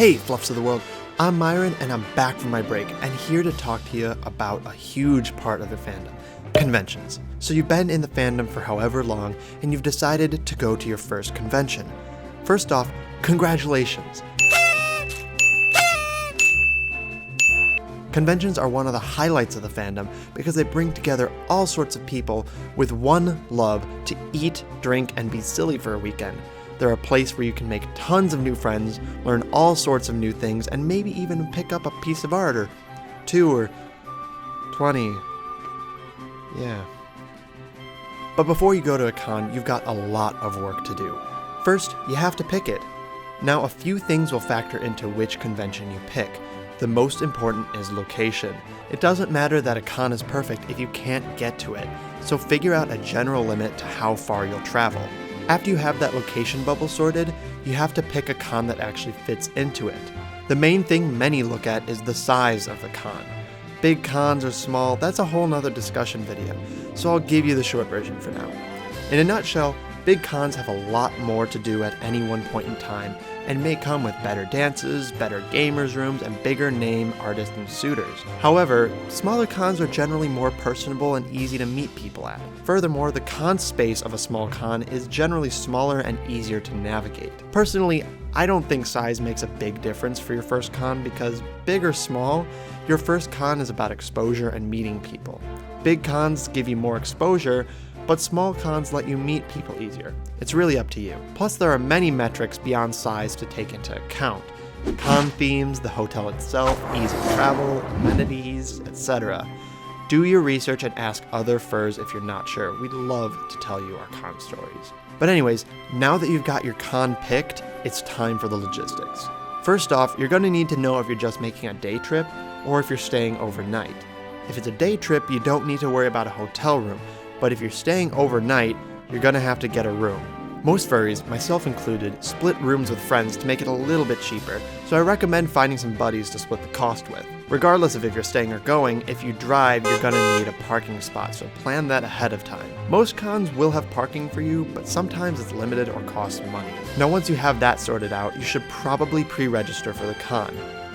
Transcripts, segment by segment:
Hey, Fluffs of the World, I'm Myron and I'm back from my break and here to talk to you about a huge part of the fandom, conventions. So you've been in the fandom for however long and you've decided to go to your first convention. First off, congratulations! Conventions are one of the highlights of the fandom because they bring together all sorts of people with one love to eat, drink, and be silly for a weekend. They're a place where you can make tons of new friends, learn all sorts of new things, and maybe even pick up a piece of art or 2 or 20. Yeah. But before you go to a con, you've got a lot of work to do. First, you have to pick it. Now, a few things will factor into which convention you pick. The most important is location. It doesn't matter that a con is perfect if you can't get to it, so figure out a general limit to how far you'll travel. After you have that location bubble sorted, you have to pick a con that actually fits into it. The main thing many look at is the size of the con. Big cons or small, that's a whole nother discussion video, so I'll give you the short version for now. In a nutshell, big cons have a lot more to do at any one point in time, and may come with better dances, better gamers rooms, and bigger name artists and suitors. However, smaller cons are generally more personable and easy to meet people at. Furthermore, the con space of a small con is generally smaller and easier to navigate. Personally, I don't think size makes a big difference for your first con because big or small, your first con is about exposure and meeting people. Big cons give you more exposure, but small cons let you meet people easier. It's really up to you. Plus, there are many metrics beyond size to take into account. Con themes, the hotel itself, ease of travel, amenities, etc. Do your research and ask other furs if you're not sure. We'd love to tell you our con stories. But anyways, now that you've got your con picked, it's time for the logistics. First off, you're going to need to know if you're just making a day trip or if you're staying overnight. If it's a day trip, you don't need to worry about a hotel room. But if you're staying overnight, you're gonna have to get a room. Most furries, myself included, split rooms with friends to make it a little bit cheaper, so I recommend finding some buddies to split the cost with. Regardless of if you're staying or going, if you drive, you're gonna need a parking spot, so plan that ahead of time. Most cons will have parking for you, but sometimes it's limited or costs money. Now once you have that sorted out, you should probably pre-register for the con.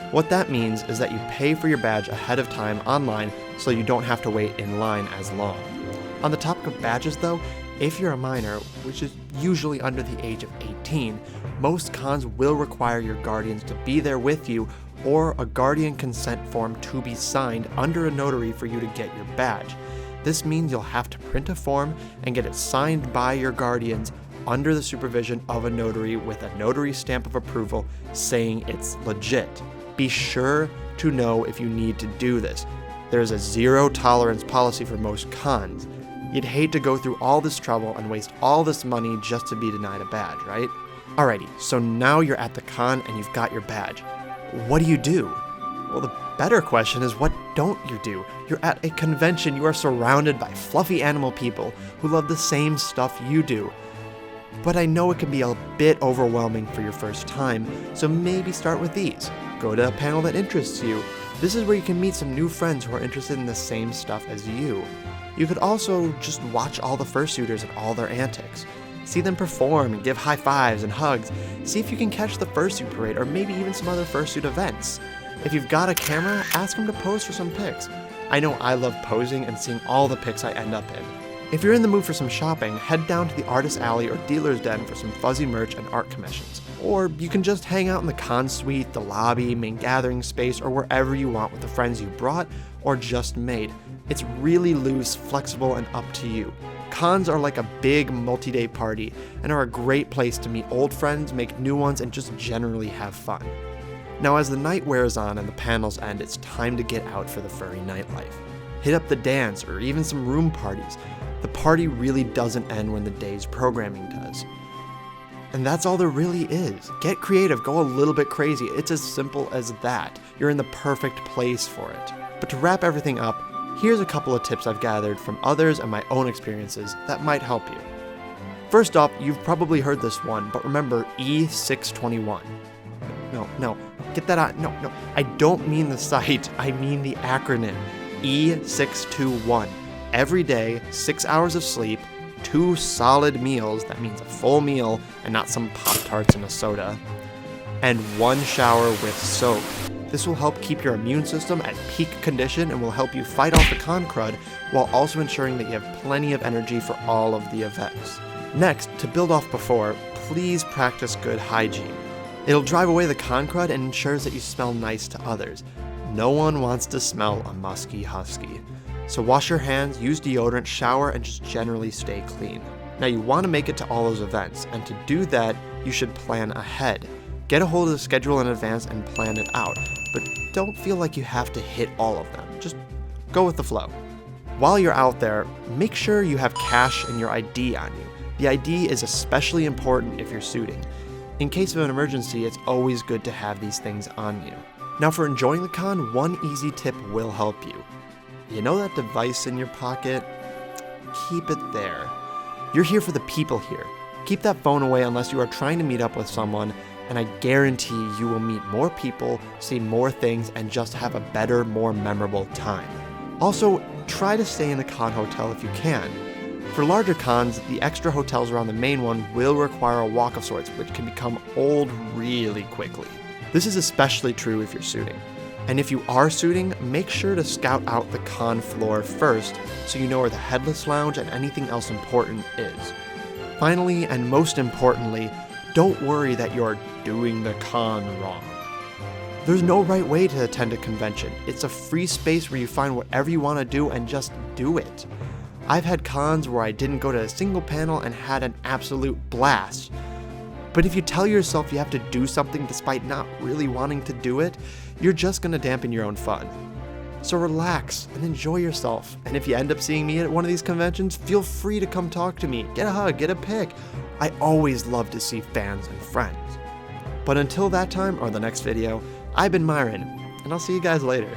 What that means is that you pay for your badge ahead of time online so you don't have to wait in line as long. On the topic of badges though, if you're a minor, which is usually under the age of 18, most cons will require your guardians to be there with you or a guardian consent form to be signed under a notary for you to get your badge. This means you'll have to print a form and get it signed by your guardians under the supervision of a notary with a notary stamp of approval saying it's legit. Be sure to know if you need to do this. There's a zero tolerance policy for most cons. You'd hate to go through all this trouble and waste all this money just to be denied a badge, right? Alrighty, so now you're at the con and you've got your badge. What do you do? Well, the better question is, what don't you do? You're at a convention, you are surrounded by fluffy animal people who love the same stuff you do. But I know it can be a bit overwhelming for your first time, so maybe start with these. Go to a panel that interests you. This is where you can meet some new friends who are interested in the same stuff as you. You could also just watch all the fursuiters and all their antics. See them perform and give high fives and hugs. See if you can catch the fursuit parade or maybe even some other fursuit events. If you've got a camera, ask them to pose for some pics. I know I love posing and seeing all the pics I end up in. If you're in the mood for some shopping, head down to the Artist Alley or Dealer's Den for some fuzzy merch and art commissions. Or you can just hang out in the con suite, the lobby, main gathering space, or wherever you want with the friends you brought or just made. It's really loose, flexible, and up to you. Cons are like a big multi-day party and are a great place to meet old friends, make new ones, and just generally have fun. Now as the night wears on and the panels end, it's time to get out for the furry nightlife. Hit up the dance or even some room parties. The party really doesn't end when the day's programming does. And that's all there really is. Get creative, go a little bit crazy. It's as simple as that. You're in the perfect place for it. But to wrap everything up, here's a couple of tips I've gathered from others and my own experiences that might help you. First off, you've probably heard this one, but remember E621. No, get that out. No, I don't mean the site, I mean the acronym. E621. Every day, 6 hours of sleep, 2 solid meals, that means a full meal and not some Pop-Tarts and a soda. and 1 shower with soap. This will help keep your immune system at peak condition and will help you fight off the con crud while also ensuring that you have plenty of energy for all of the events. Next, to build off before, please practice good hygiene. It'll drive away the con crud and ensures that you smell nice to others. No one wants to smell a musky husky. So wash your hands, use deodorant, shower, and just generally stay clean. Now you want to make it to all those events, and to do that, you should plan ahead. Get a hold of the schedule in advance and plan it out, but don't feel like you have to hit all of them. Just go with the flow. While you're out there, make sure you have cash and your ID on you. The ID is especially important if you're suiting. In case of an emergency, it's always good to have these things on you. Now for enjoying the con, one easy tip will help you. You know that device in your pocket? Keep it there. You're here for the people here. Keep that phone away unless you are trying to meet up with someone, and I guarantee you will meet more people, see more things, and just have a better, more memorable time. Also, try to stay in the con hotel if you can. For larger cons, the extra hotels around the main one will require a walk of sorts, which can become old really quickly. This is especially true if you're suiting. And if you are suiting, make sure to scout out the con floor first so you know where the headless lounge and anything else important is. Finally, and most importantly, don't worry that you're doing the con wrong. There's no right way to attend a convention. It's a free space where you find whatever you want to do and just do it. I've had cons where I didn't go to a single panel and had an absolute blast. But if you tell yourself you have to do something despite not really wanting to do it, you're just going to dampen your own fun. So relax and enjoy yourself. And if you end up seeing me at one of these conventions, feel free to come talk to me, get a hug, get a pic. I always love to see fans and friends. But until that time or the next video, I've been Myron, and I'll see you guys later.